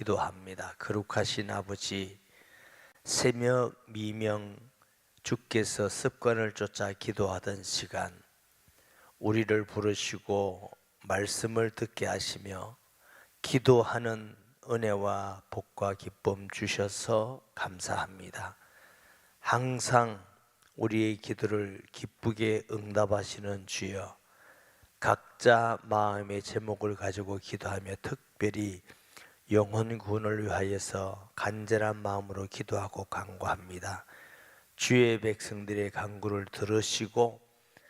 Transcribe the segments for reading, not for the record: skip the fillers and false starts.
기도합니다. 거룩하신 아버지, 새벽 미명 주께서 습관을 쫓아 기도하던 시간 우리를 부르시고 말씀을 듣게 하시며 기도하는 은혜와 복과 기쁨 주셔서 감사합니다. 항상 우리의 기도를 기쁘게 응답하시는 주여, 각자 마음의 제목을 가지고 기도하며 특별히 영혼 구원을 위하여서 간절한 마음으로 기도하고 간구합니다. 주의 백성들의 간구를 들으시고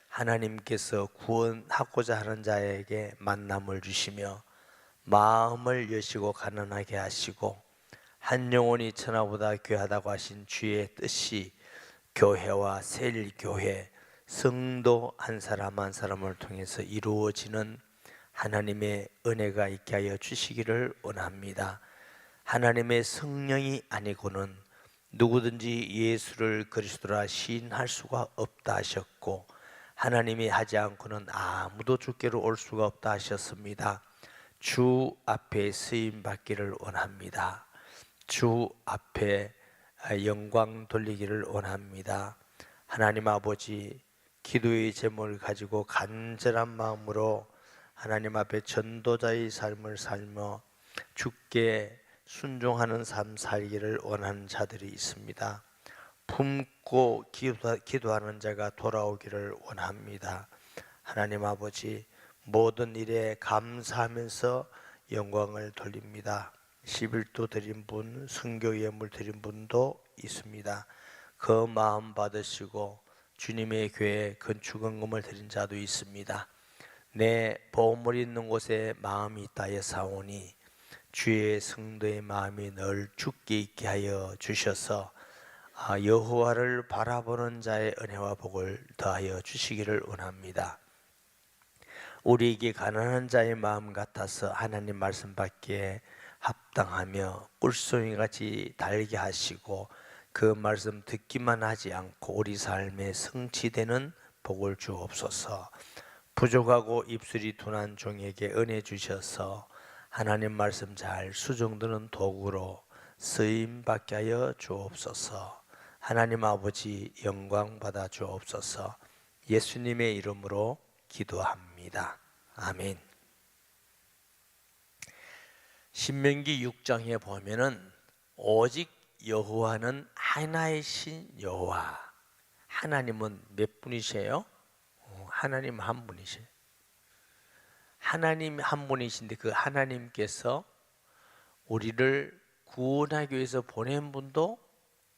하나님께서 구원하고자 하는 자에게 만남을 주시며 마음을 여시고 가난하게 하시고 한 영혼이 천하보다 귀하다고 하신 주의 뜻이 교회와 세일교회 성도 한 사람 한 사람을 통해서 이루어지는 하나님의 은혜가 있게 하여 주시기를 원합니다. 하나님의 성령이 아니고는 누구든지 예수를 그리스도라 시인할 수가 없다 하셨고, 하나님이 하지 않고는 아무도 주께로 올 수가 없다 하셨습니다. 주 앞에 쓰임 받기를 원합니다. 주 앞에 영광 돌리기를 원합니다. 하나님 아버지, 기도의 제목을 가지고 간절한 마음으로 하나님 앞에 전도자의 삶을 살며 주께 순종하는 삶 살기를 원하는 자들이 있습니다. 품고 기도하는 자가 돌아오기를 원합니다. 하나님 아버지, 모든 일에 감사하면서 영광을 돌립니다. 11도 드린 분, 선교 예물 드린 분도 있습니다. 그 마음 받으시고 주님의 교회 건축 헌금을 드린 자도 있습니다. 내 보물 있는 곳에 마음이 있다에 사오니 주의 성도의 마음이 늘 주께 있게 하여 주셔서 여호와를 바라보는 자의 은혜와 복을 더하여 주시기를 원합니다. 우리에게 가난한 자의 마음 같아서 하나님 말씀 받기에 합당하며 꿀송이같이 달게 하시고 그 말씀 듣기만 하지 않고 우리 삶에 성취되는 복을 주옵소서. 부족하고 입술이 둔한 종에게 은혜 주셔서 하나님 말씀 잘 수정드는 도구로 쓰임 받게 하여 주옵소서. 하나님 아버지, 영광 받아 주옵소서. 예수님의 이름으로 기도합니다. 아멘. 신명기 6장에 보면은 오직 여호와는 하나이신 여호와. 하나님은 몇 분이세요? 하나님 한 분이세요. 하나님 한 분이신데 그 하나님께서 우리를 구원하기 위해서 보낸 분도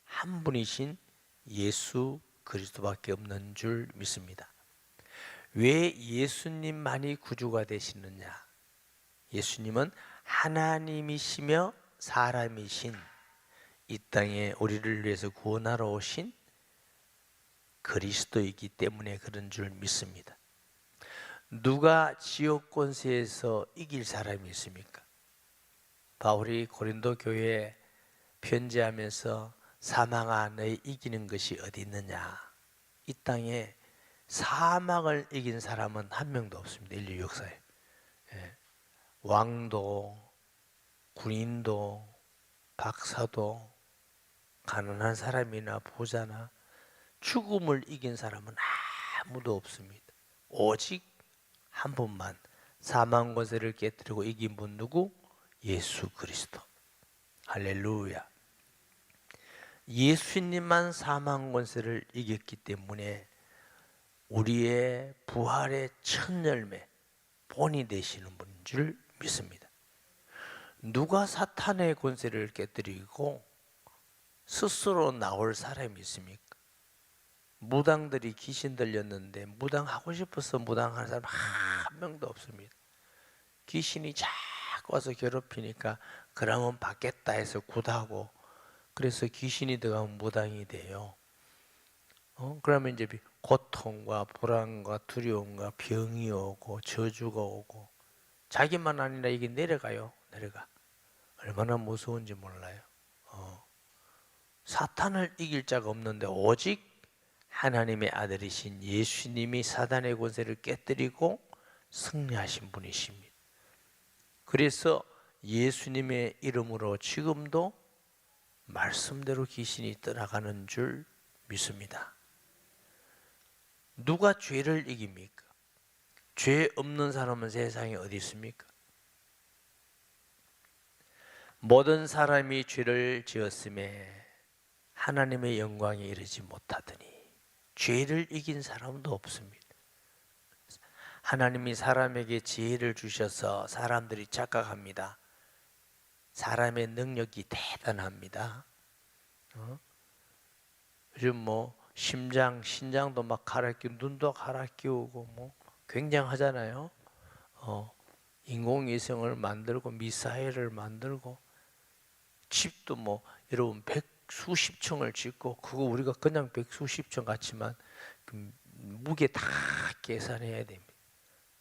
한 분이신 예수 그리스도밖에 없는 줄 믿습니다. 왜 예수님만이 구주가 되시느냐? 예수님은 하나님이시며 사람이신, 이 땅에 우리를 위해서 구원하러 오신 그리스도이기 때문에 그런 줄 믿습니다. 누가 지옥 권세에서 이길 사람이 있습니까? 바울이 고린도 교회에 편지하면서 사망아 너희 이기는 것이 어디 있느냐? 이 땅에 사망을 이긴 사람은 한 명도 없습니다. 인류 역사에. 왕도, 군인도, 박사도, 가난한 사람이나 부자나 죽음을 이긴 사람은 아무도 없습니다. 오직 한 분만 사망 권세를 깨뜨리고 이긴 분 누구? 예수 그리스도. 할렐루야. 예수님만 사망 권세를 이겼기 때문에 우리의 부활의 첫 열매, 본이 되시는 분인 줄 믿습니다. 누가 사탄의 권세를 깨뜨리고 스스로 나올 사람이 있습니까? 무당들이 귀신 들렸는데 무당하고 싶어서 무당하는 사람 한 명도 없습니다. 귀신이 자꾸 와서 괴롭히니까 그러면 받겠다 해서 굿하고, 그래서 귀신이 들어가면 무당이 돼요. 그러면 이제 고통과 불안과 두려움과 병이 오고 저주가 오고, 자기만 아니라 이게 내려가요. 내려가. 얼마나 무서운지 몰라요. 사탄을 이길 자가 없는데 오직 하나님의 아들이신 예수님이 사단의 권세를 깨뜨리고 승리하신 분이십니다. 그래서 예수님의 이름으로 지금도 말씀대로 귀신이 떠나가는 줄 믿습니다. 누가 죄를 이깁니까? 죄 없는 사람은 세상에 어디 있습니까? 모든 사람이 죄를 지었음에 하나님의 영광에 이르지 못하더니 죄를 이긴 사람도 없습니다. 하나님이 사람에게 지혜를 주셔서 사람들이 착각합니다. 사람의 능력이 대단합니다. 요즘 뭐 신장도 막 갈아 끼우고 눈도 갈아 끼우고 뭐 굉장하잖아요. 인공위성을 만들고 미사일을 만들고 집도 뭐 여러분 백수십 층을 짓고 그거 우리가 그냥 백수십 층 같지만 그 무게 다 계산해야 됩니다.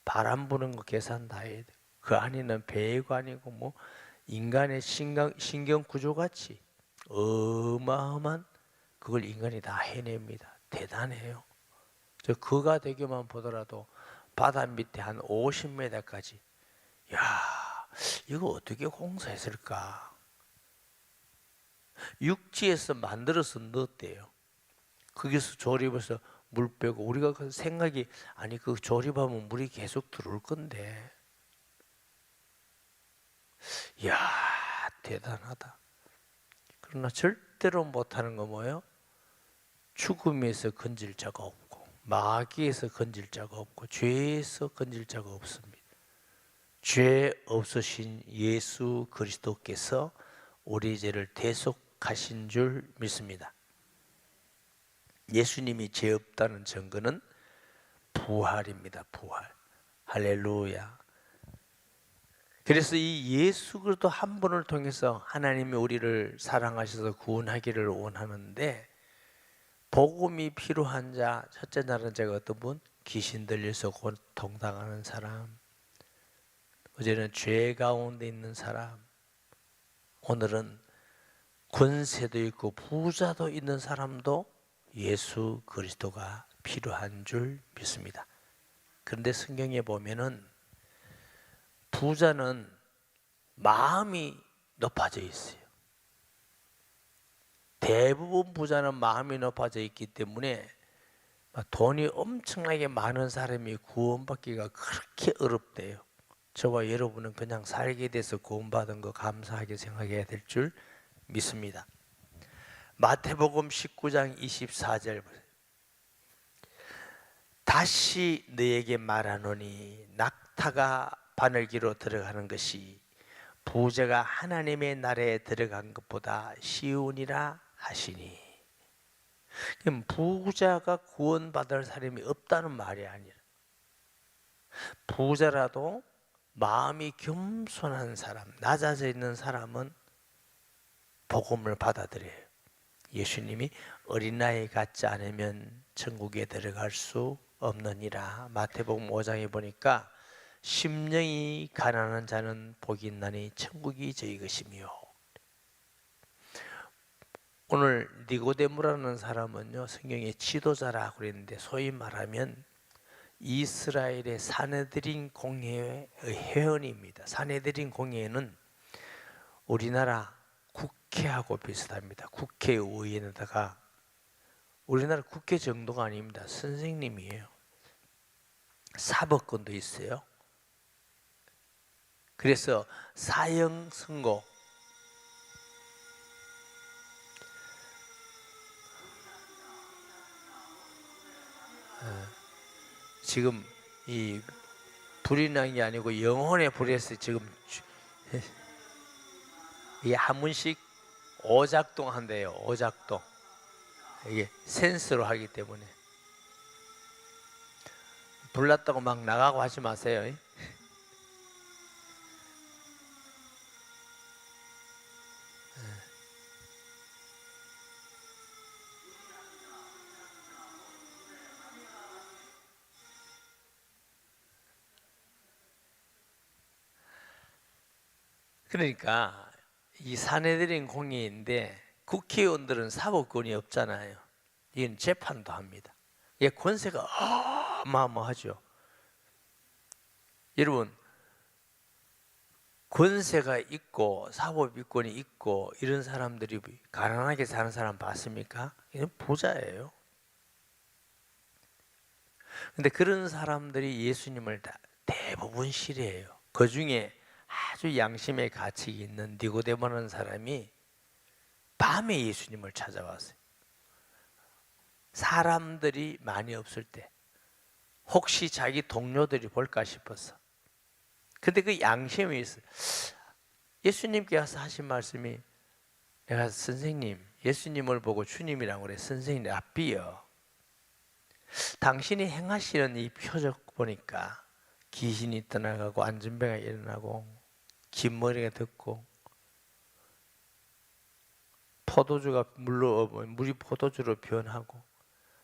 바람 부는 거 계산 다 해야 돼. 그 안에는 배관이고 뭐 인간의 신경 구조 같이 어마어마한 그걸 인간이 다 해냅니다. 대단해요. 저 그가 되기만 보더라도 바다 밑에 한 50m까지 야 이거 어떻게 공사했을까? 육지에서 만들어서 넣었대요. 거기서 조립해서 물 빼고 우리가 그 생각이 아니 그 조립하면 물이 계속 들어올 건데 이야 대단하다. 그러나 절대로 못하는 거 뭐예요? 죽음에서 건질 자가 없고 마귀에서 건질 자가 없고 죄에서 건질 자가 없습니다. 죄 없으신 예수 그리스도께서 우리 죄를 대속하신 줄 믿습니다. 예수님이 죄 없다는 증거는 부활입니다. 부활. 할렐루야. 그래서 이 예수 그리스도 한 분을 통해서 하나님이 우리를 사랑하셔서 구원하기를 원하는데 복음이 필요한 자, 첫째 나라는 제가 어떤 분? 귀신 들려서 고통당하는 사람, 어제는 죄 가운데 있는 사람, 오늘은 권세도 있고 부자도 있는 사람도 예수 그리스도가 필요한 줄 믿습니다. 그런데 성경에 보면은 부자는 마음이 높아져 있어요. 대부분 부자는 마음이 높아져 있기 때문에 돈이 엄청나게 많은 사람이 구원받기가 그렇게 어렵대요. 저와 여러분은 그냥 살게 돼서 구원받은 거 감사하게 생각해야 될 줄 믿습니다. 마태복음 19장 24절 다시 너에게 말하노니 낙타가 바늘기로 들어가는 것이 부자가 하나님의 나라에 들어간 것보다 쉬우니라 하시니. 그럼 부자가 구원받을 사람이 없다는 말이 아니라 부자라도 마음이 겸손한 사람, 낮아져 있는 사람은 복음을 받아들여요. 예수님이 어린아이 같지 않으면 천국에 들어갈 수 없느니라. 마태복음 5장에 보니까 심령이 가난한 자는 복이 있나니 천국이 저희 것이며. 오늘 니고데모라는 사람은요 성경에 지도자라고 그랬는데 소위 말하면 이스라엘의 사내들인 공회의 회원입니다. 사내들인 공회는 우리나라 국회하고 비슷합니다. 국회의원에다가 우리나라 국회 정도가 아닙니다. 선생님이에요. 사법권도 있어요. 그래서 사형 선고 지금 이 불이 난 게 아니고 영혼의 불에서 지금 이게 한 번씩 오작동 한대요. 오작동. 이게 센스로 하기 때문에 불났다고 막 나가고 하지 마세요. 그러니까 이 사내들인 공의인데 국회의원들은 사법권이 없잖아요. 이건 재판도 합니다. 이게 권세가 어마어마하죠. 여러분 권세가 있고 사법이권이 있고 이런 사람들이 가난하게 사는 사람 봤습니까? 이건 부자예요. 근데 그런 사람들이 예수님을 대부분 싫어해요. 그 중에 아주 양심의 가책이 있는 니고데모라는 사람이 밤에 예수님을 찾아왔어요. 사람들이 많이 없을 때 혹시 자기 동료들이 볼까 싶어서. 근데 그 양심이 있어요. 예수님께서 하신 말씀이, 내가 선생님, 예수님을 보고 주님이라고 그래. 선생님, 랍비여, 당신이 행하시는 이 표적 보니까 귀신이 떠나가고 안전병이 일어나고 긴 머리가 듣고 포도주가 물이 포도주로 변하고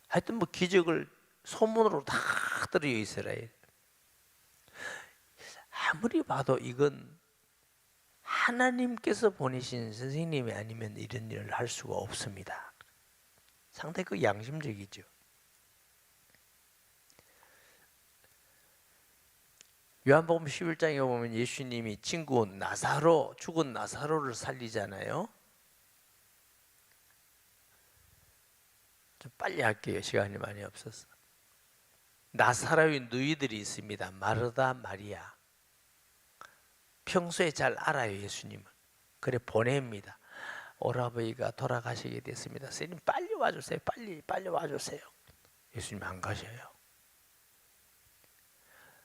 하여튼 뭐 기적을 소문으로 다 들어요, 이스라엘. 아무리 봐도 이건 하나님께서 보내신 선생님이 아니면 이런 일을 할 수가 없습니다. 상당히 그 양심적이죠. 요한복음 11장에 보면 예수님이 친구 나사로, 죽은 나사로를 살리잖아요. 좀 빨리 할게요. 시간이 많이 없어서. 나사로의 누이들이 있습니다. 마르다, 마리아. 평소에 잘 알아요, 예수님을. 그래 보냅니다. 오라버니가 돌아가시게 됐습니다. 선생님 빨리 와주세요. 빨리 와주세요. 예수님 안 가셔요.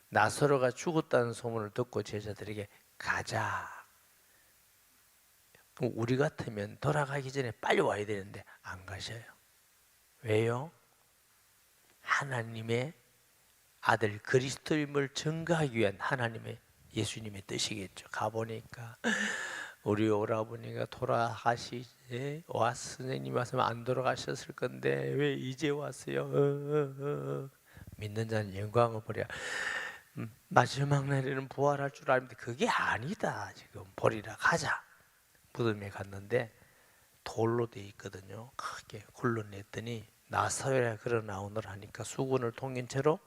나사로가 죽었다는 소문을 듣고 제자들에게 가자. 우리 같으면 돌아가기 전에 빨리 와야 되는데 안 가셔요. 왜요? 하나님의 아들 그리스도임을 증거하기 위한 하나님의, 예수님의 뜻이겠죠. 가보니까 우리 오라버니가 돌아가시지, 선생님 왔으면 안 돌아가셨을 건데 왜 이제 왔어요? 믿는 자는 영광을 보랴. 마지막 날에는 부활할 줄 알는데 그게 아니다. 지금 버리라, 가자. 무덤에 갔는데 돌로 돼 있거든요. 크게 굴러냈더니 나사로야 걸어 나오느라 하니까 수건을 통인 채로,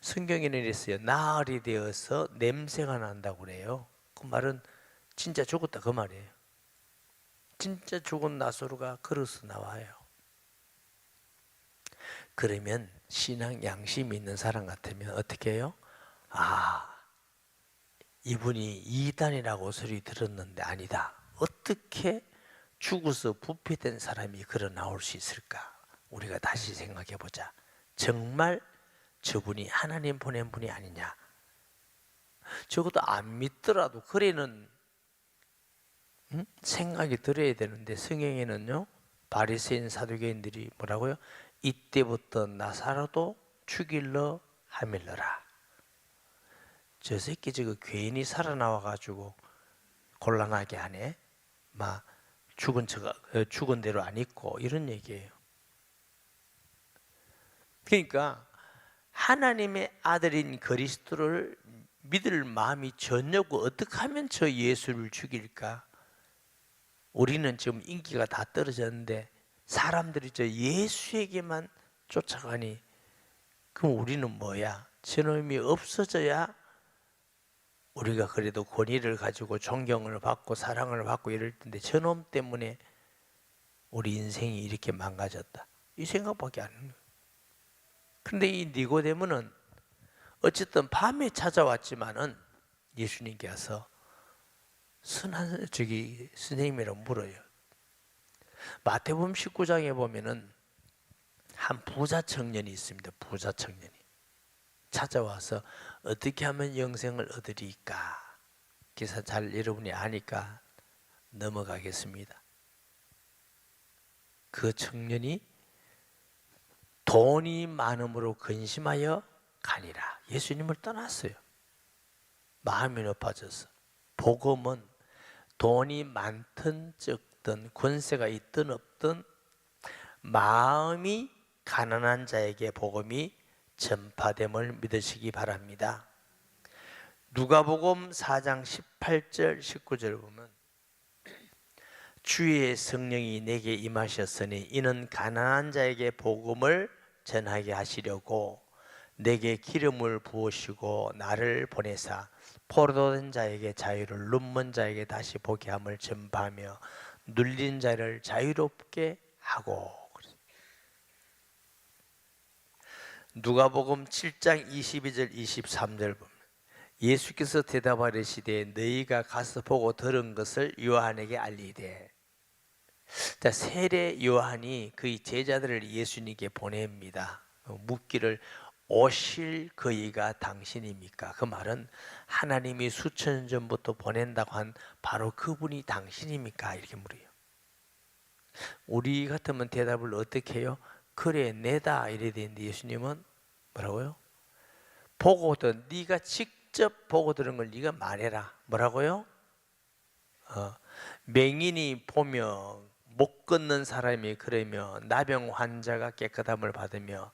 성경에는 이랬어요. 나흘이 되어서 냄새가 난다고 그래요. 그 말은 진짜 죽었다 그 말이에요. 진짜 죽은 나사로가 걸어서 나와요. 그러면 신앙 양심이 있는 사람 같으면 어떻게 해요? 아, 이분이 이단이라고 소리 들었는데 아니다. 어떻게 죽어서 부패된 사람이 걸어 나올 수 있을까? 우리가 다시 생각해 보자. 정말 저분이 하나님 보낸 분이 아니냐? 적어도 안 믿더라도 그래는 생각이 들어야 되는데, 성경에는요 바리새인 사두개인들이 뭐라고요? 이때부터 나사로도 죽일러 하밀러라. 저 새끼 저거 괜히 살아나와 가지고 곤란하게 하네. 막 죽은 대로 안 있고 이런 얘기예요. 그러니까 하나님의 아들인 그리스도를 믿을 마음이 전혀 없고 어떻게 하면 저 예수를 죽일까? 우리는 지금 인기가 다 떨어졌는데 사람들이 저 예수에게만 쫓아가니, 그럼 우리는 뭐야? 저놈이 없어져야 우리가 그래도 권위를 가지고 존경을 받고 사랑을 받고 이럴 텐데 저놈 때문에 우리 인생이 이렇게 망가졌다, 이 생각밖에 안 해요. 그런데 이 니고데모는 어쨌든 밤에 찾아왔지만은 예수님께서 선생님이라고 물어요. 마태복음 19장에 보면은 한 부자 청년이 있습니다. 부자 청년이 찾아와서 어떻게 하면 영생을 얻으리까? 기사 잘 여러분이 아니까 넘어가겠습니다. 그 청년이 돈이 많음으로 근심하여 가니라. 예수님을 떠났어요. 마음이 높아져서. 복음은 돈이 많든 적든 권세가 있든 없든 마음이 가난한 자에게 복음이 전파됨을 믿으시기 바랍니다. 누가복음 4장 18절 19절 보면 주의 성령이 내게 임하셨으니 이는 가난한 자에게 복음을 전하게 하시려고 내게 기름을 부으시고 나를 보내사 포로된 자에게 자유를, 눈먼 자에게 다시 보게 함을 전파하며 눌린 자를 자유롭게 하고. 누가복음 7장 22절 23절 보면 예수께서 대답하시되 너희가 가서 보고 들은 것을 요한에게 알리되. 자, 세례 요한이 그의 제자들을 예수님께 보냅니다. 묻기를 오실 그이가 당신입니까? 그 말은 하나님이 수천 년 전부터 보낸다고 한 바로 그분이 당신입니까? 이렇게 물어요. 우리 같으면 대답을 어떻게 해요? 그래, 내다 이래야 되는데 예수님은 뭐라고요? 보고든 네가 직접 보고 들은 걸 네가 말해라. 뭐라고요? 맹인이 보며 못 걷는 사람이 그러며 나병 환자가 깨끗함을 받으며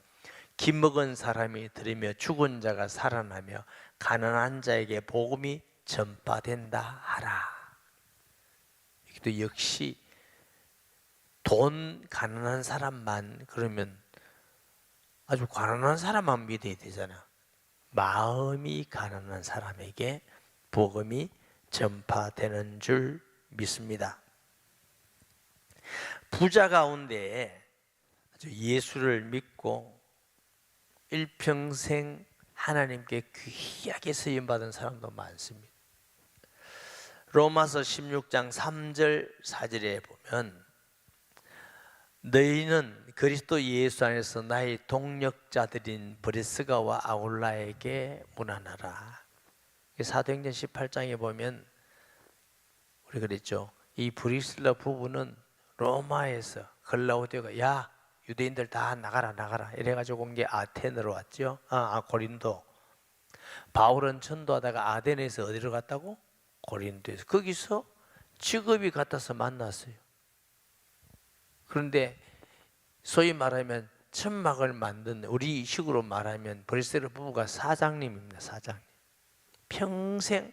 기먹은 사람이 들으며 죽은 자가 살아나며 가난한 자에게 복음이 전파된다 하라. 또 역시 돈 가난한 사람만 그러면 아주 가난한 사람만 믿어야 되잖아. 마음이 가난한 사람에게 복음이 전파되는 줄 믿습니다. 부자 가운데 아주 예수를 믿고 일평생 하나님께 귀하게 쓰임받은 사람도 많습니다. 로마서 16장 3절 4절에 보면 너희는 그리스도 예수 안에서 나의 동력자들인 브리스가와 아굴라에게 문안하라. 사도행전 18장에 보면 우리 그랬죠. 이 브리스라 부부는 로마에서 글라우디오가 야 유대인들 다 나가라 이래가지고 온 게 아테네로 왔죠. 고린도. 바울은 전도하다가 아테네에서 어디로 갔다고? 고린도에서. 거기서 직업이 같아서 만났어요. 그런데 소위 말하면 천막을 만든 우리 식으로 말하면 브리스라 부부가 사장님입니다. 사장님. 평생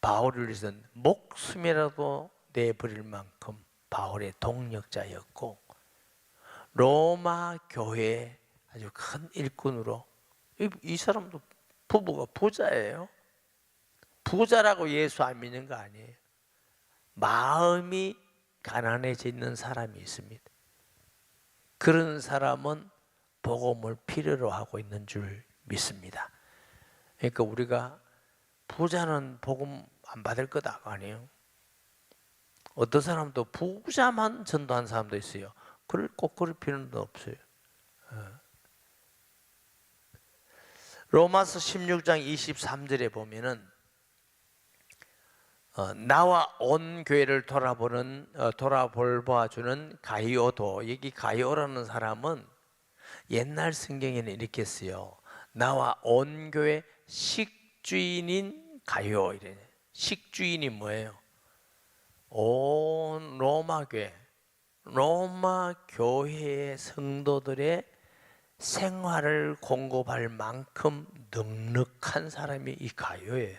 바울을 위해서 목숨이라도 내버릴 만큼 바울의 동력자였고 로마 교회의 아주 큰 일꾼으로 이 사람도 부부가 부자예요. 부자라고 예수 안 믿는 거 아니에요. 마음이 가난해져 있는 사람이 있습니다. 그런 사람은 복음을 필요로 하고 있는 줄 믿습니다. 그러니까 우리가 부자는 복음 안 받을 거다 아니에요. 어떤 사람도 부자만 전도한 사람도 있어요. 꼭 그럴 필요는 없어요. 로마서 16장 23절에 보면은 나와 온 교회를 돌아볼봐주는 가이오도, 여기 가이오라는 사람은 옛날 성경에는 이렇게 써요. 나와 온 교회 식주인인 가이오 이래. 식주인이 뭐예요? 온 로마 교회의 성도들의 생활을 공급할 만큼 넉넉한 사람이 이 가이오예요.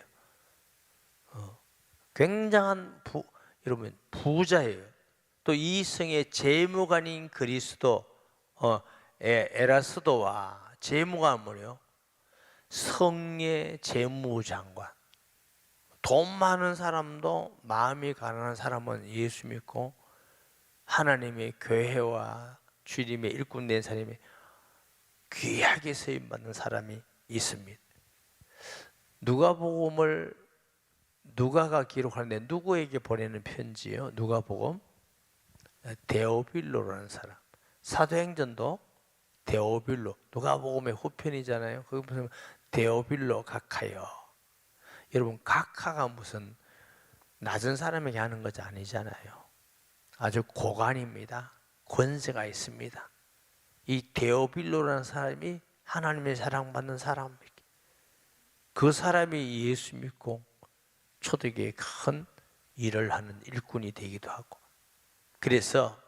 굉장한 여러분 부자예요. 또 이 성의 재무관인 그리스도 에라스도와 재무관은 뭐예요? 성의 재무장관. 돈 많은 사람도 마음이 가난한 사람은 예수 믿고 하나님의 교회와 주님의 일꾼 된 사람이 귀하게 쓰임받는 사람이 있습니다. 누가복음을 누가가 기록하는데 누구에게 보내는 편지예요? 누가복음 데오빌로라는 사람. 사도행전도 데오빌로, 누가복음의 후편이잖아요. 거기 보면 데오빌로 각하여. 여러분 각하가 무슨 낮은 사람에게 하는 것이 아니잖아요. 아주 고관입니다. 권세가 있습니다. 이 데오빌로라는 사람이 하나님의 사랑받는 사람. 그 사람이 예수 믿고 초대교회에 큰 일을 하는 일꾼이 되기도 하고. 그래서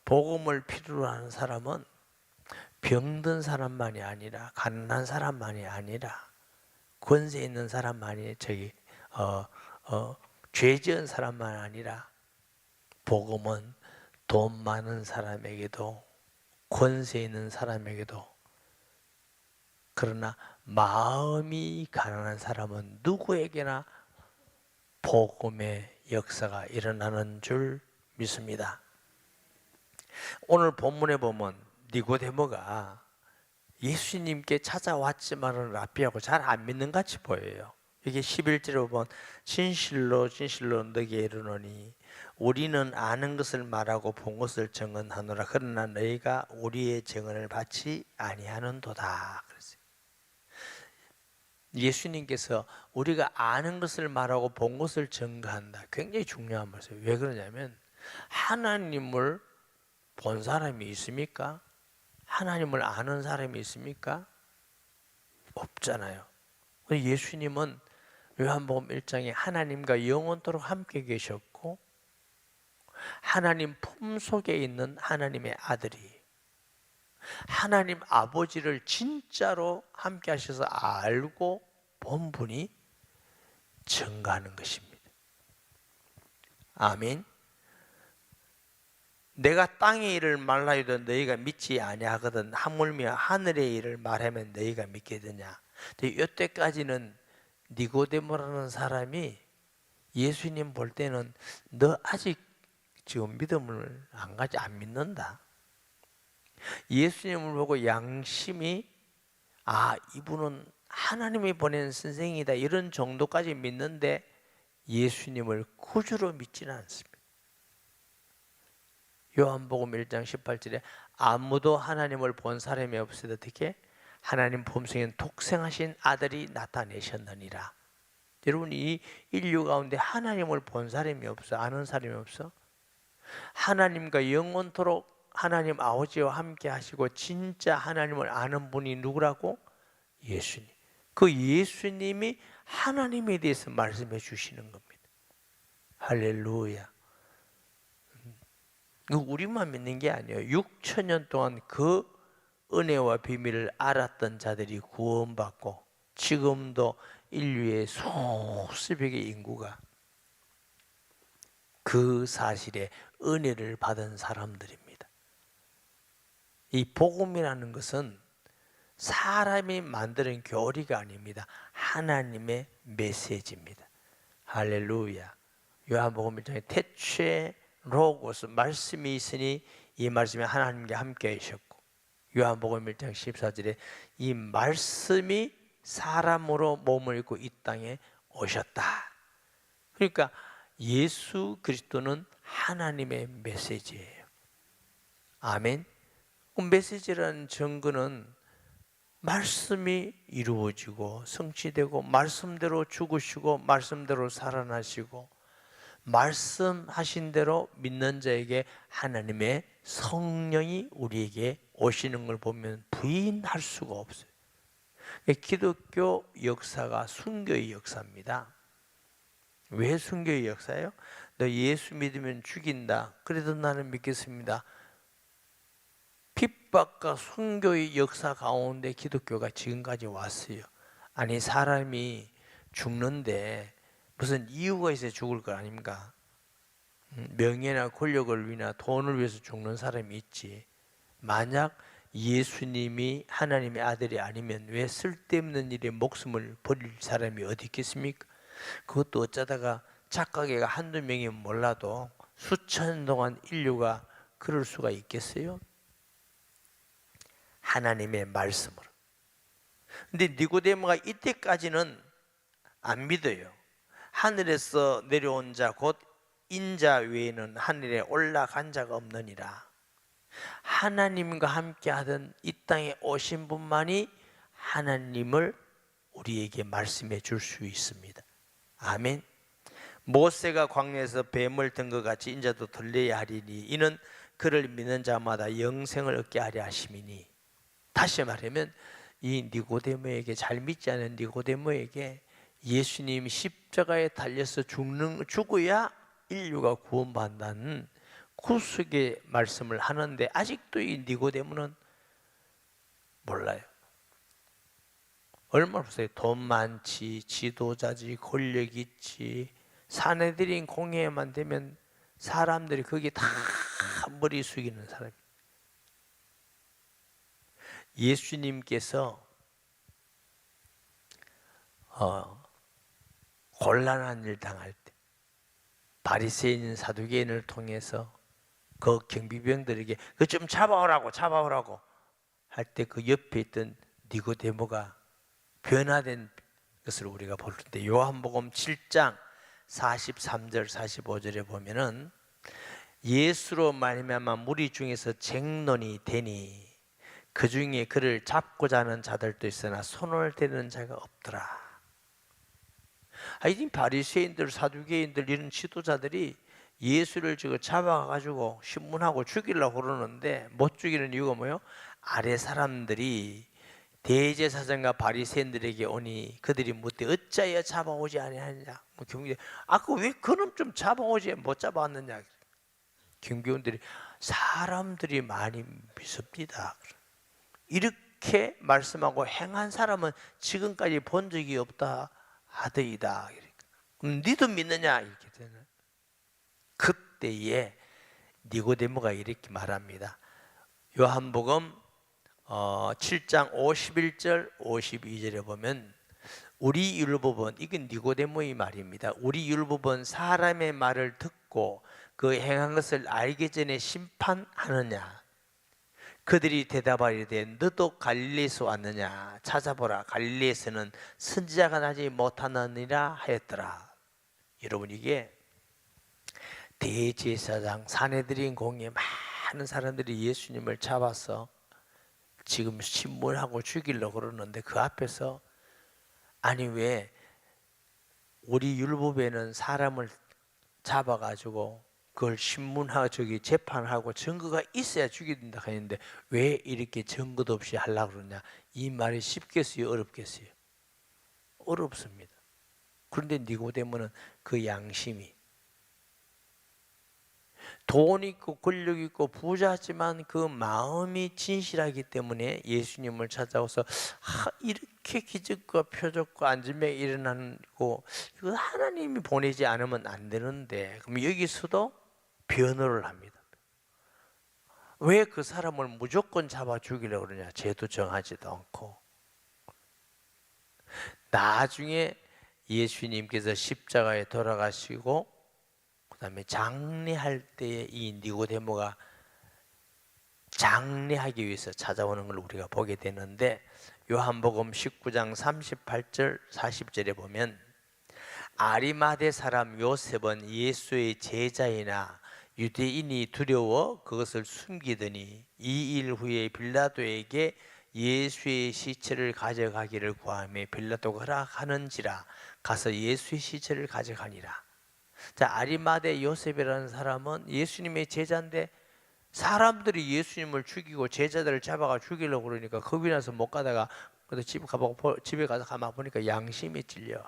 복음을 필요로 하는 사람은 병든 사람만이 아니라 가난한 사람만이 아니라 권세 있는 사람만이 죄 지은 사람만 아니라 복음은 돈 많은 사람에게도 권세 있는 사람에게도 그러나 마음이 가난한 사람은 누구에게나 복음의 역사가 일어나는 줄 믿습니다. 오늘 본문에 보면 니고데모가 예수님께 찾아왔지만은 랍비하고 잘 안 믿는 같이 보여요. 이게 11절에 보면 진실로 진실로 너희에게 이르노니 우리는 아는 것을 말하고 본 것을 증언하노라. 그러나 너희가 우리의 증언을 받지 아니하는도다. 그랬어요. 예수님께서 우리가 아는 것을 말하고 본 것을 증거한다. 굉장히 중요한 말이에요. 왜 그러냐면 하나님을 본 사람이 있습니까? 하나님을 아는 사람이 있습니까? 없잖아요. 예수님은 요한복음 1장에 하나님과 영원토록 함께 계셨고 하나님 품속에 있는 하나님의 아들이 하나님 아버지를 진짜로 함께 하셔서 알고 본 분이 증거하는 것입니다. 아멘. 내가 땅의 일을 말하여도 너희가 믿지 아니하거든 하물며 하늘의 일을 말하면 너희가 믿겠느냐. 이때까지는 니고데모라는 사람이 예수님 볼 때는 너 아직 지금 믿음을 안 믿는다. 예수님을 보고 양심이 이분은 하나님이 보낸 선생이다 이런 정도까지 믿는데 예수님을 구주로 믿지는 않습니다. 요한복음 1장 18절에 아무도 하나님을 본 사람이 없으되 어떻게 하나님 품속에 독생하신 아들이 나타내셨느니라. 여러분 이 인류 가운데 하나님을 본 사람이 없어? 아는 사람이 없어? 하나님과 영원토록 하나님 아버지와 함께 하시고 진짜 하나님을 아는 분이 누구라고? 예수님. 그 예수님이 하나님에 대해서 말씀해 주시는 겁니다. 할렐루야. 우리만 믿는 게 아니에요. 6,000년 동안 그 은혜와 비밀을 알았던 자들이 구원받고 지금도 인류의 수십억의 인구가 그 사실에 은혜를 받은 사람들입니다. 이 복음이라는 것은 사람이 만드는 교리가 아닙니다. 하나님의 메시지입니다. 할렐루야. 요한복음 1장에 태초에 로고스 말씀이 있으니 이 말씀이 하나님과 함께 하셨고 요한복음 1장 14절에 이 말씀이 사람으로 몸을 입고 이 땅에 오셨다. 그러니까 예수 그리스도는 하나님의 메시지예요. 아멘. 메시지라는 증거는 말씀이 이루어지고 성취되고 말씀대로 죽으시고 말씀대로 살아나시고 말씀하신 대로 믿는 자에게 하나님의 성령이 우리에게 오시는 걸 보면 부인할 수가 없어요. 기독교 역사가 순교의 역사입니다. 왜 순교의 역사예요? 너 예수 믿으면 죽인다. 그래도 나는 믿겠습니다. 핍박과 순교의 역사 가운데 기독교가 지금까지 왔어요. 아니 사람이 죽는데 무슨 이유가 있어야 죽을 거 아닙니까? 명예나 권력을 위나 돈을 위해서 죽는 사람이 있지. 만약 예수님이 하나님의 아들이 아니면 왜 쓸데없는 일에 목숨을 버릴 사람이 어디 있겠습니까? 그것도 어쩌다가 착각애가 한두 명이 몰라도 수천 년 동안 인류가 그럴 수가 있겠어요? 하나님의 말씀으로. 근데 니고데모가 이때까지는 안 믿어요. 하늘에서 내려온 자 곧 인자 외에는 하늘에 올라간 자가 없느니라. 하나님과 함께 하던 이 땅에 오신 분만이 하나님을 우리에게 말씀해 줄 수 있습니다. 아멘. 모세가 광야에서 뱀을 든 것 같이 인자도 들려야 하리니 이는 그를 믿는 자마다 영생을 얻게 하려 하심이니. 다시 말하면 이 니고데모에게, 잘 믿지 않은 니고데모에게 예수님이 십자가에 달려서 죽어야 인류가 구원받는다는 구속의 말씀을 하는데 아직도 이 니고데모는 몰라요. 얼마나 보세요. 돈 많지, 지도자지, 권력 있지, 사내들인 공회만 되면 사람들이 거기 다 머리 숙이는 사람이에요. 예수님께서 곤란한 일 당할 때 바리새인 사두개인을 통해서 그 경비병들에게 그 좀 잡아오라고 할 때 그 옆에 있던 니고데모가 변화된 것을 우리가 볼 텐데, 요한복음 7장 43절 45절에 보면은 예수로 말미암아 무리 중에서 쟁론이 되니 그 중에 그를 잡고자 하는 자들도 있으나 손을 대는 자가 없더라. 이 바리새인들, 사두개인들 이런 지도자들이 예수를 지금 잡아가지고 신문하고 죽이려고 그러는데 못 죽이는 이유가 뭐예요? 아래 사람들이 대제사장과 바리새인들에게 오니 그들이 묻되 어찌하여 잡아오지 아니하느냐. 아까 왜 그놈 좀 잡아오지 못 잡아왔느냐. 경비원들이 사람들이 많이 믿습니다. 이렇게 말씀하고 행한 사람은 지금까지 본 적이 없다 하더이다. 그럼 니도 믿느냐 이렇게 되는. 그때에 니고데모가 이렇게 말합니다. 요한복음 7장 51절 52절에 보면 우리 율법은, 이건 니고데모의 말입니다. 우리 율법은 사람의 말을 듣고 그 행한 것을 알기 전에 심판하느냐. 그들이 대답하리되 너도 갈릴리에서 왔느냐. 찾아보라, 갈릴리에서는 선지자가 나지 못하느니라 하였더라. 여러분, 이게 대제사장 사내들인 공에 많은 사람들이 예수님을 잡아서 지금 신문하고 죽이려고 그러는데 그 앞에서 아니 왜 우리 율법에는 사람을 잡아가지고 그걸 신문하고 저기 재판하고 증거가 있어야 죽인다 하는데 왜 이렇게 증거도 없이 하려고 그러냐. 이 말이 쉽겠어요, 어렵겠어요? 어렵습니다. 그런데 니고데모는 그 양심이, 돈 있고 권력 있고 부자지만 그 마음이 진실하기 때문에 예수님을 찾아와서 이렇게 기적과 표적과 안전병이 일어나고 이거 하나님이 보내지 않으면 안 되는데, 그럼 여기서도 변호를 합니다. 왜 그 사람을 무조건 잡아 죽이려고 그러냐. 죄도 정하지도 않고. 나중에 예수님께서 십자가에 돌아가시고 그 다음에 장례할 때에 이 니고데모가 장례하기 위해서 찾아오는 걸 우리가 보게 되는데, 요한복음 19장 38절 40절에 보면 아리마대 사람 요셉은 예수의 제자이나 유대인이 두려워 그것을 숨기더니 이 일 후에 빌라도에게 예수의 시체를 가져가기를 구하며 빌라도가 허락하는지라 가서 예수의 시체를 가져가니라. 자, 아리마대 요셉이라는 사람은 예수님의 제자인데 사람들이 예수님을 죽이고 제자들을 잡아가 죽이려고 그러니까 겁이 나서 못 가다가 집에 가서 가만 보니까 양심이 찔려.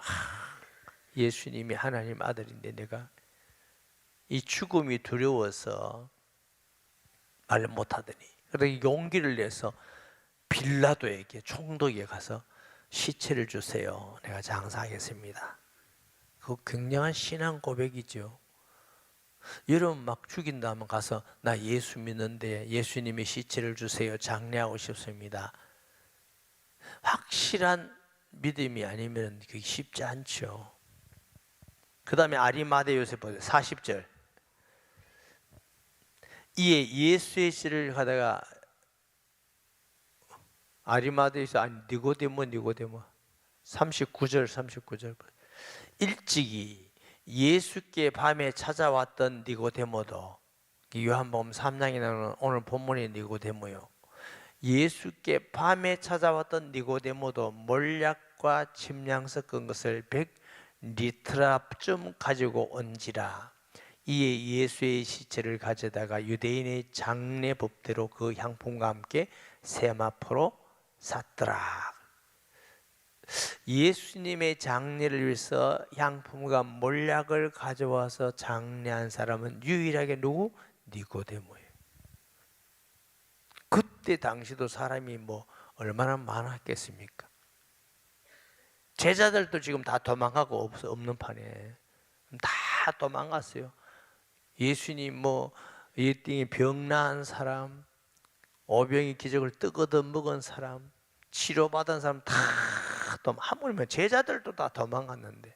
예수님이 하나님 아들인데 내가 이 죽음이 두려워서 말 못하더니, 그러다 용기를 내서 빌라도에게, 총독에게 가서 시체를 주세요, 내가 장사하겠습니다. 그 굉장한 신앙 고백이죠. 여러분 막 죽인다 하면 가서 나 예수 믿는데 예수님의 시체를 주세요, 장례하고 싶습니다. 확실한 믿음이 아니면 그게 쉽지 않죠. 그 다음에 아리마대 요셉 보세요. 40절. 이에 예수의 시를 가다가 아리마대에서 니고데모 39절 일찍이 예수께 밤에 찾아왔던 니고데모도, 요한복음 3장에 나오는 오늘 본문의 니고데모요, 예수께 밤에 찾아왔던 니고데모도 몰약과 침량 섞은 것을 100리트라쯤 가지고 온지라. 이에 예수의 시체를 가져다가 유대인의 장례 법대로 그 향품과 함께 세마포로 샀더라. 예수님의 장례를 위해서 향품과 몰약을 가져와서 장례한 사람은 유일하게 누구? 니고데모예요. 그때 당시도 사람이 뭐 얼마나 많았겠습니까? 제자들도 지금 다 도망가고 없는 판에 다 도망갔어요. 예수님 뭐 이 땅에 병 나은 사람, 오병이 기적을 뜨거든 먹은 사람, 치료받은 사람 다 하물며 제자들도 다 도망갔는데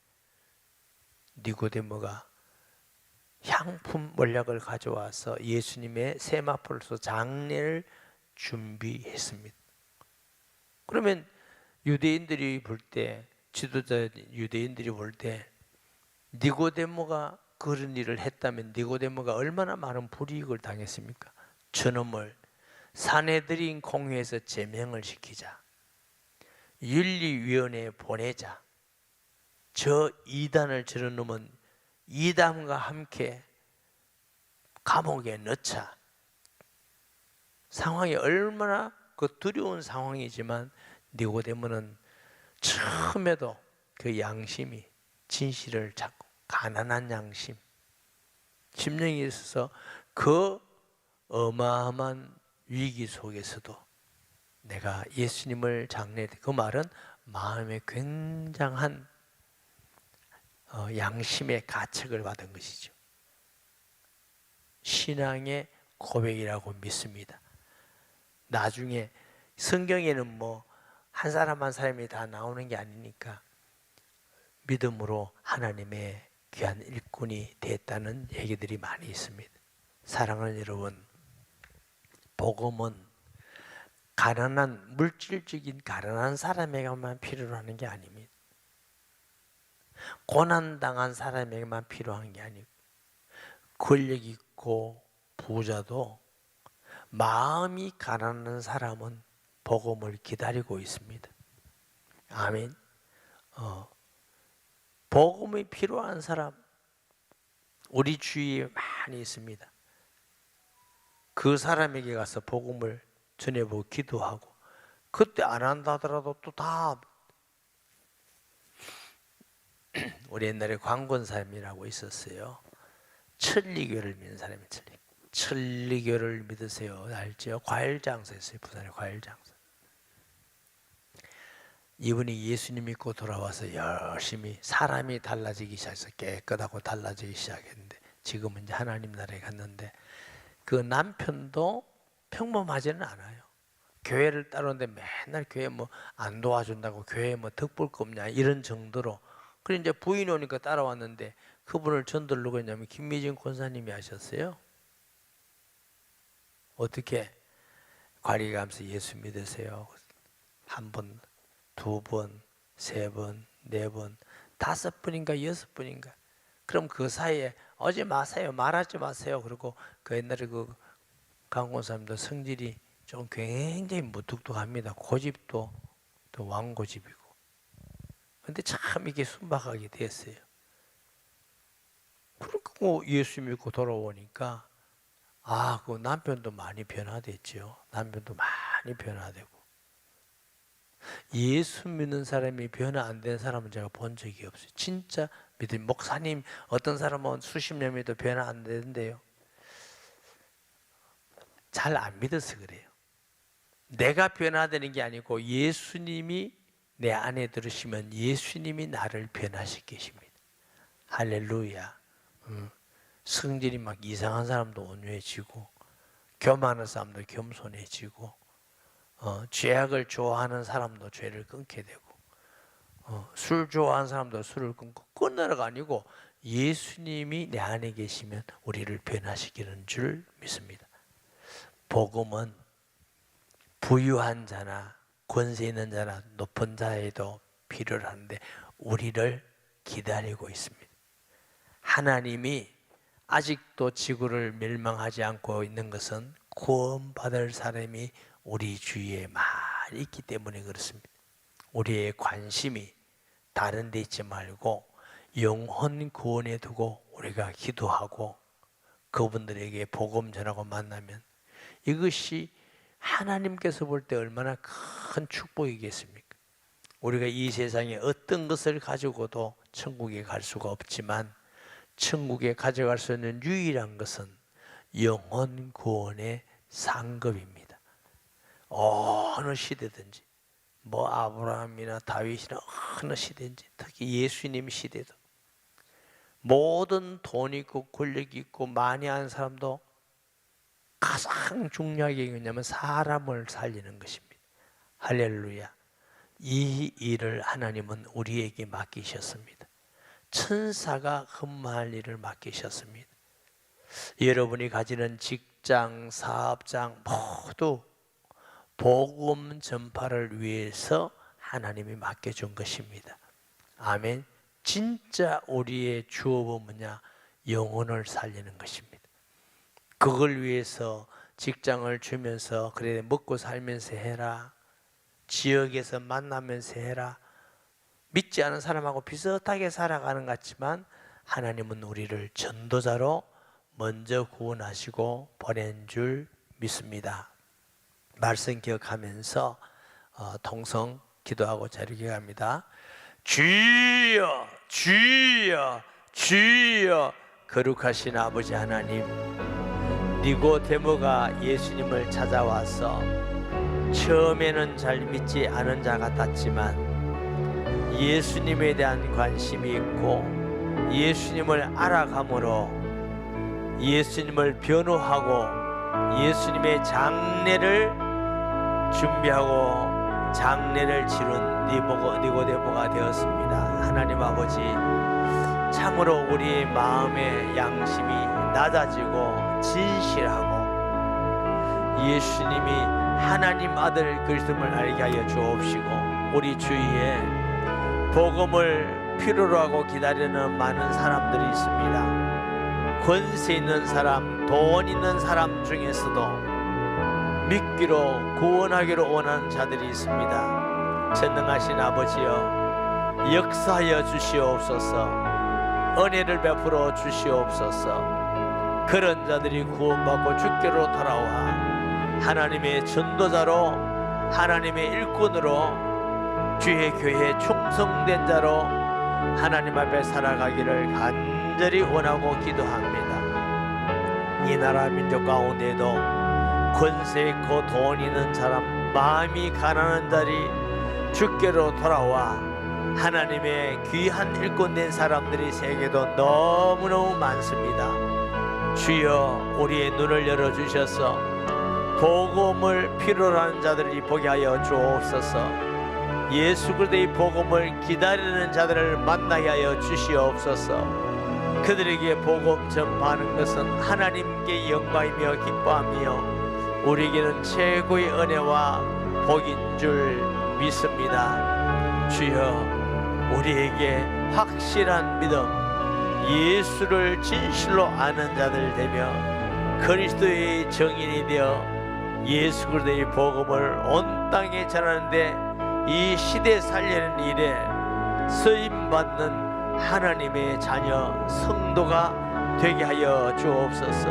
니고데모가 향품 몰약을 가져와서 예수님의 세마포로서 장례를 준비했습니다. 그러면 유대인들이 볼 때, 지도자 유대인들이 볼 때 니고데모가 그런 일을 했다면 니고데모가 얼마나 많은 불이익을 당했습니까? 저놈을 산헤드린 공회에서 제명을 시키자, 윤리위원회에 보내자, 저 이단을 저런 놈은 이단과 함께 감옥에 넣자. 상황이 얼마나 그 두려운 상황이지만 니고데모는 처음에도 그 양심이 진실을 찾고 가난한 양심, 심령이 있어서 그 어마어마한 위기 속에서도 내가 예수님을 장례했다. 그 말은 마음에 굉장한 양심의 가책을 받은 것이죠. 신앙의 고백이라고 믿습니다. 나중에 성경에는 뭐 한 사람 한 사람이 다 나오는 게 아니니까 믿음으로 하나님의 귀한 일꾼이 됐다는 얘기들이 많이 있습니다. 사랑하는 여러분, 복음은 가난한, 물질적인 가난한 사람에게만 필요로 하는 게 아닙니다. 고난당한 사람에게만 필요한 게 아니고 권력 있고 부자도 마음이 가난한 사람은 복음을 기다리고 있습니다. 아멘. 복음이 필요한 사람 우리 주위에 많이 있습니다. 그 사람에게 가서 복음을 전해보고 기도하고, 그때 안 한다 하더라도 또 다 우리 옛날에 광권사님이라고 있었어요. 천리교를 믿는 사람이 천리교를 믿으세요. 알죠? 과일장사였어요. 부산의 과일장사. 이분이 예수님 믿고 돌아와서 열심히 사람이 달라지기 시작해서 깨끗하고 달라지기 시작했는데, 지금은 이제 하나님 나라에 갔는데 그 남편도 평범하지는 않아요. 교회를 따르는데 맨날 교회 뭐 안 도와준다고, 교회 뭐 덕볼 거 없냐 이런 정도로. 그래 이제 부인이 오니까 따라왔는데 그분을 전도를 누가 했냐면 김미진 권사님이 하셨어요. 어떻게? 관리 가면서 예수 믿으세요. 한 번, 두 번, 세 번, 네 번, 5번인가 6번인가. 그럼 그 사이에 오지 마세요, 말하지 마세요. 그리고 그 옛날에 그 강권사님도 성질이 좀 굉장히 무뚝뚝합니다. 고집도 또 왕고집이고. 근데 참 이게 순박하게 됐어요. 그리고 예수 믿고 돌아오니까 그 남편도 많이 변화됐죠. 남편도 많이 변화되고. 예수 믿는 사람이 변화 안 된 사람은 제가 본 적이 없어요. 진짜 믿음. 목사님 어떤 사람은 수십 년 믿어도 변화 안 되는데요. 잘 안 믿어서 그래요. 내가 변화되는 게 아니고 예수님이 내 안에 들으시면 예수님이 나를 변화시키십니다. 할렐루야. 성질이 막 이상한 사람도 온유해지고, 교만한 사람도 겸손해지고, 죄악을 좋아하는 사람도 죄를 끊게 되고, 술 좋아하는 사람도 술을 끊고, 끊으라가 아니고 예수님이 내 안에 계시면 우리를 변화시키는 줄 믿습니다. 복음은 부유한 자나 권세 있는 자나 높은 자에도 필요로 하는데 우리를 기다리고 있습니다. 하나님이 아직도 지구를 멸망하지 않고 있는 것은 구원받을 사람이 우리 주위에 많이 있기 때문에 그렇습니다. 우리의 관심이 다른 데 있지 말고 영혼 구원에 두고 우리가 기도하고 그분들에게 복음 전하고 만나면 이것이 하나님께서 볼 때 얼마나 큰 축복이겠습니까? 우리가 이 세상에 어떤 것을 가지고도 천국에 갈 수가 없지만 천국에 가져갈 수 있는 유일한 것은 영혼 구원의 상급입니다. 어느 시대든지, 뭐 아브라함이나 다윗이나 어느 시대든지, 특히 예수님 시대도 모든 돈 있고 권력 있고 많이 하는 사람도 가장 중요하게 뭐냐면 사람을 살리는 것입니다. 할렐루야. 이 일을 하나님은 우리에게 맡기셨습니다. 천사가 근무할 일을 맡기셨습니다. 여러분이 가지는 직장, 사업장 모두 복음 전파를 위해서 하나님이 맡겨준 것입니다. 아멘. 진짜 우리의 주업은 뭐냐? 영혼을 살리는 것입니다. 그걸 위해서 직장을 주면서 그래 먹고 살면서 해라, 지역에서 만나면서 해라, 믿지 않은 사람하고 비슷하게 살아가는 것 같지만 하나님은 우리를 전도자로 먼저 구원하시고 보낸 줄 믿습니다. 말씀 기억하면서 통성 기도하고 자리게 갑니다. 주여 주여 주여. 거룩하신 아버지 하나님, 니고데모가 예수님을 찾아와서 처음에는 잘 믿지 않은 자 같았지만 예수님에 대한 관심이 있고 예수님을 알아감으로 예수님을 변호하고 예수님의 장례를 준비하고 장례를 치른 니고데모가 되었습니다. 하나님 아버지, 참으로 우리의 마음의 양심이 낮아지고 진실하고 예수님이 하나님 아들 그리스도를 알게 하여 주옵시고, 우리 주위에 복음을 필요로 하고 기다리는 많은 사람들이 있습니다. 권세 있는 사람, 돈 있는 사람 중에서도 믿기로 구원하기로 원하는 자들이 있습니다. 전능하신 아버지여, 역사하여 주시옵소서. 은혜를 베풀어 주시옵소서. 그런 자들이 구원받고 주께로 돌아와 하나님의 전도자로, 하나님의 일꾼으로, 주의 교회에 충성된 자로 하나님 앞에 살아가기를 간절히 원하고 기도합니다. 이 나라 민족 가운데에도 권세 있고 돈 있는 사람, 마음이 가난한 자리 주께로 돌아와 하나님의 귀한 일꾼된 사람들이 세계도 너무너무 많습니다. 주여, 우리의 눈을 열어주셔서 복음을 필요로 하는 자들이 보게 하여 주옵소서. 예수 그리스도의 복음을 기다리는 자들을 만나게 하여 주시옵소서. 그들에게 복음 전파하는 것은 하나님께 영광이며 기뻐하며 우리에게는 최고의 은혜와 복인 줄 믿습니다. 주여, 우리에게 확실한 믿음, 예수를 진실로 아는 자들 되며 그리스도의 증인이 되어 예수 그리스도의 복음을 온 땅에 전하는데 이 시대 살리는 일에 쓰임받는 하나님의 자녀 성도가 되게 하여 주옵소서.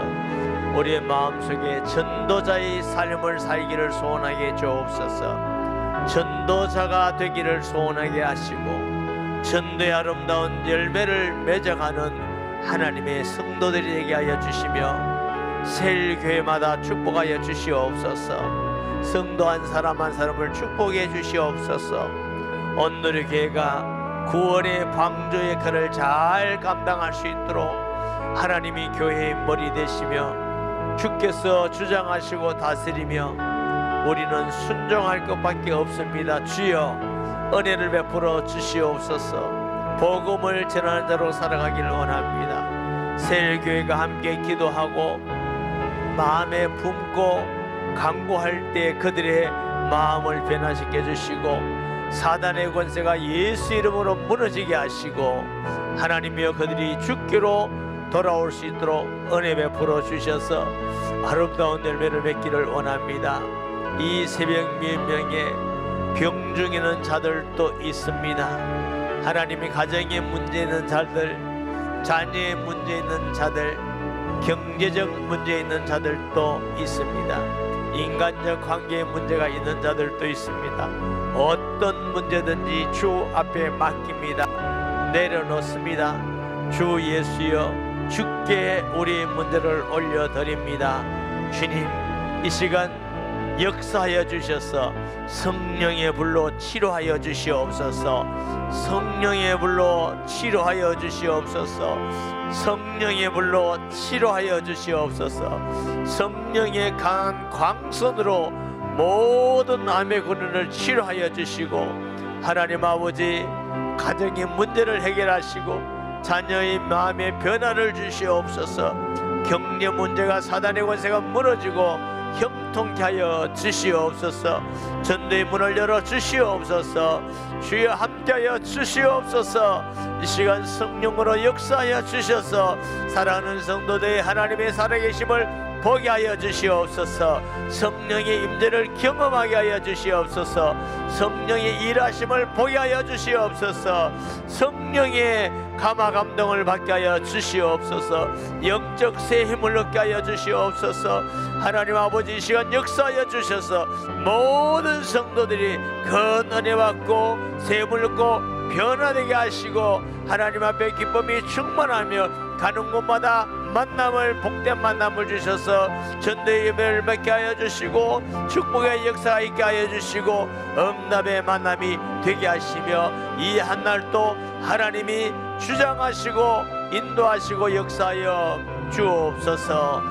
우리의 마음속에 전도자의 삶을 살기를 소원하게 주옵소서. 전도자가 되기를 소원하게 하시고 전도의 아름다운 열매를 맺어가는 하나님의 성도들이 되게 하여 주시며 세일교회마다 축복하여 주시옵소서. 성도 한 사람 한 사람을 축복해 주시옵소서. 온누리 교회가 구원의 방주의 역할을 잘 감당할 수 있도록 하나님이 교회의 머리 되시며 주께서 주장하시고 다스리며 우리는 순종할 것밖에 없습니다. 주여, 은혜를 베풀어 주시옵소서. 복음을 전하는 자로 살아가기를 원합니다. 세일교회가 함께 기도하고 마음에 품고 간구할 때 그들의 마음을 변화시켜 주시고 사단의 권세가 예수 이름으로 무너지게 하시고 하나님이여, 그들이 주께로 돌아올 수 있도록 은혜 베풀어 주셔서 아름다운 열매를 맺기를 원합니다. 이 새벽 몇 명의 병중 있는 자들도 있습니다. 하나님이 가정에 문제 있는 자들, 자녀에 문제 있는 자들, 경제적 문제 있는 자들도 있습니다. 인간적 관계에 문제가 있는 자들도 있습니다. 어떤 문제든지 주 앞에 맡깁니다. 내려놓습니다. 주 예수여, 주께 우리의 문제를 올려드립니다. 주님, 이 시간 역사하여 주셔서 성령의 불로 치료하여 주시옵소서. 성령의 불로 치료하여 주시옵소서. 성령의 불로 치료하여 주시옵소서. 성령의 강한 광선으로 모든 암의 근원을 치료하여 주시고 하나님 아버지, 가정의 문제를 해결하시고 자녀의 마음의 변화를 주시옵소서. 경제 문제가 사단의 권세가 무너지고 형통케 하여 주시옵소서. 전도의 문을 열어 주시옵소서. 주여 함께하여 주시옵소서. 이 시간 성령으로 역사하여 주셔서 사랑하는 성도들의 하나님의 살아계심을 보게 하여 주시옵소서. 성령의 임재를 경험하게 하여 주시옵소서. 성령의 일하심을 보게 하여 주시옵소서. 성령의 감화 감동을 받게 하여 주시옵소서. 영적 새 힘을 얻게 하여 주시옵소서. 하나님 아버지, 이 시간 역사하여 주셔서 모든 성도들이 큰 은혜 받고 새 힘을 얻고 변화되게 하시고 하나님 앞에 기쁨이 충만하며 가는 곳마다 만남을, 복된 만남을 주셔서 전도의 예배를 맺게 하여 주시고 축복의 역사가 있게 하여 주시고 응답의 만남이 되게 하시며 이 한날도 하나님이 주장하시고 인도하시고 역사하여 주옵소서.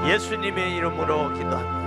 예수님의 이름으로 기도합니다.